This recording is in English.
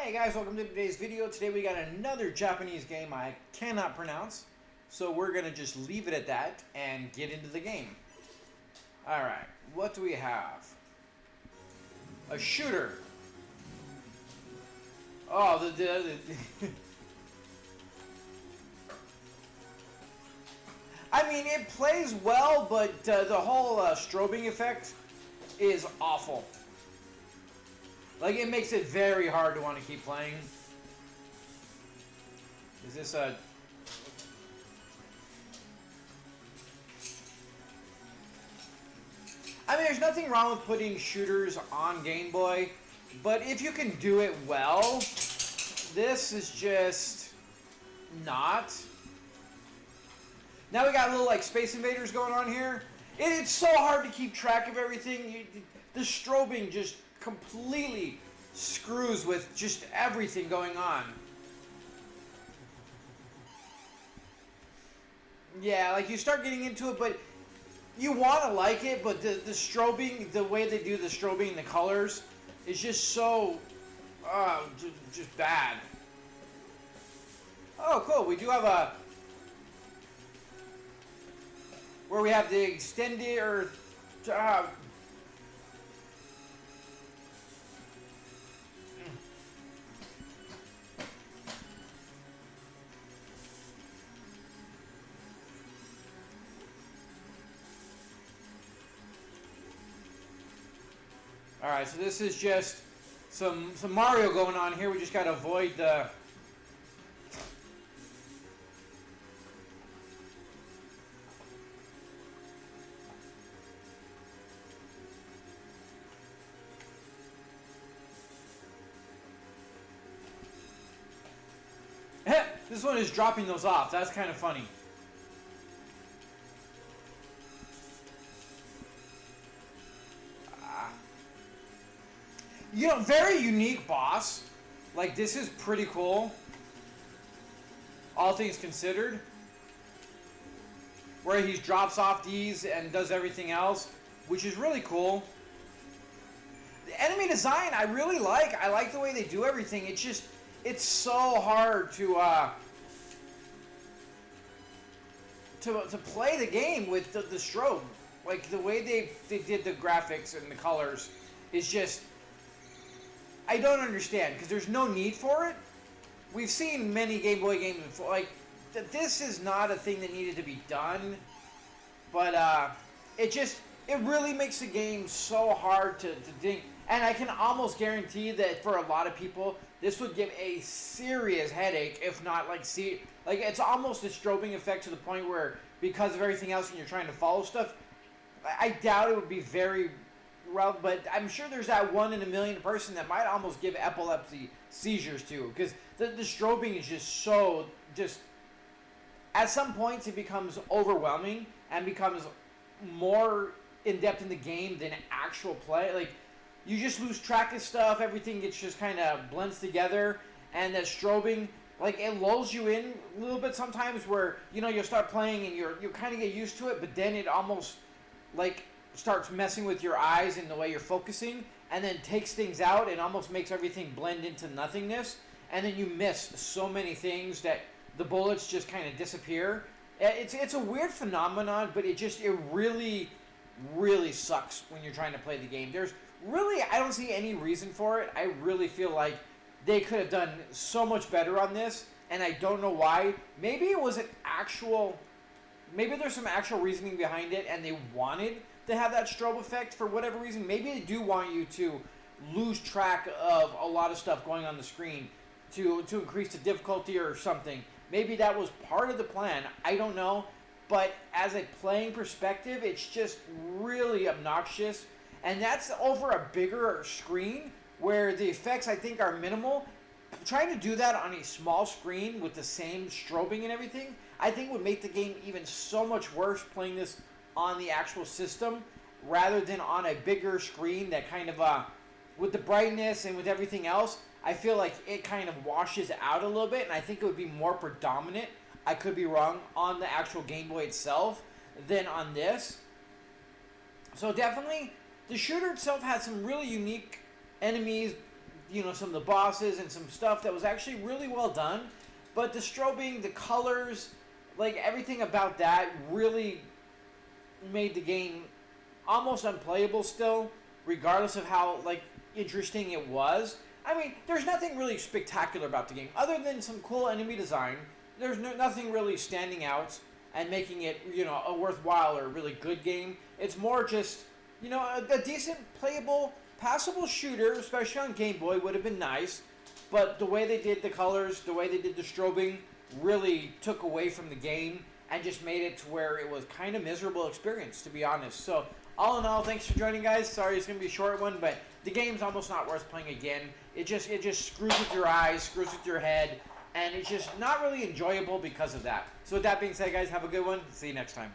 Hey guys, welcome to today's video. Today we got another Japanese game I cannot pronounce, so we're gonna just leave it at that and get into the game. Alright, what do we have? A shooter. Oh, I mean, it plays well, but the whole strobing effect is awful. Like, it makes it very hard to want to keep playing. Is this a... I mean, there's nothing wrong with putting shooters on Game Boy, but if you can do it well, this is just not. Now we got little, like, Space Invaders going on here. It's so hard to keep track of everything. The strobing just completely screws with just everything going on. Yeah, like you start getting into it, but you want to like it, but the strobing, the way they do the strobing and the colors is just so just bad. Oh, cool. We do have a where we have the extended or Alright, so this is just some Mario going on here. We just gotta avoid the... This one is dropping those off. That's kind of funny. You know, very unique boss. Like, this is pretty cool. All things considered. Where he drops off these and does everything else, which is really cool. The enemy design, I really like. I like the way they do everything. It's just, it's so hard to play the game with the strobe. Like, the way they did the graphics and the colors is just... I don't understand, because there's no need for it. We've seen many Game Boy games before. Like, this is not a thing that needed to be done. But, it really makes the game so hard to think. And I can almost guarantee that for a lot of people, this would give a serious headache, if not, like, it's almost a strobing effect to the point where, because of everything else and you're trying to follow stuff, I doubt it would be very... Well, but I'm sure there's that 1 in a million person that might almost give epilepsy seizures to, because the strobing is just so, at some points it becomes overwhelming and becomes more in-depth in the game than actual play. Like, you just lose track of stuff, everything gets just kind of blends together, and that strobing, like, it lulls you in a little bit sometimes where, you know, you'll start playing and you kind of get used to it, but then it almost, like... starts messing with your eyes and the way you're focusing, and then takes things out and almost makes everything blend into nothingness, and then you miss so many things that the bullets just kind of disappear. It's a weird phenomenon, but it really sucks when you're trying to play the game. There's really, I don't see any reason for it. I really feel like they could have done so much better on this, and I don't know why. Maybe it was maybe there's some actual reasoning behind it, and they wanted to have that strobe effect for whatever reason. Maybe they do want you to lose track of a lot of stuff going on the screen to increase the difficulty or something. Maybe that was part of the plan. I don't know. But as a playing perspective, it's just really obnoxious. And that's over a bigger screen where the effects, I think, are minimal. Trying to do that on a small screen with the same strobing and everything, I think would make the game even so much worse playing this on the actual system rather than on a bigger screen that kind of, with the brightness and with everything else, I feel like it kind of washes out a little bit, and I think it would be more predominant, I could be wrong, on the actual Game Boy itself than on this. So definitely, the shooter itself has some really unique enemies, some of the bosses and some stuff that was actually really well done. But the strobing, the colors, like everything about that really made the game almost unplayable still, regardless of how like interesting it was. I mean, there's nothing really spectacular about the game other than some cool enemy design. There's nothing really standing out and making it, a worthwhile or really good game. It's more just, a decent playable, passable shooter, especially on Game Boy, would have been nice. But the way they did the colors, the way they did the strobing, really took away from the game and just made it to where it was kind of miserable experience, to be honest. So all in all, thanks for joining, guys. Sorry it's gonna be a short one, but the game's almost not worth playing again. It just screws with your eyes, screws with your head, and it's just not really enjoyable because of that. So with that being said, guys, have a good one. See you next time.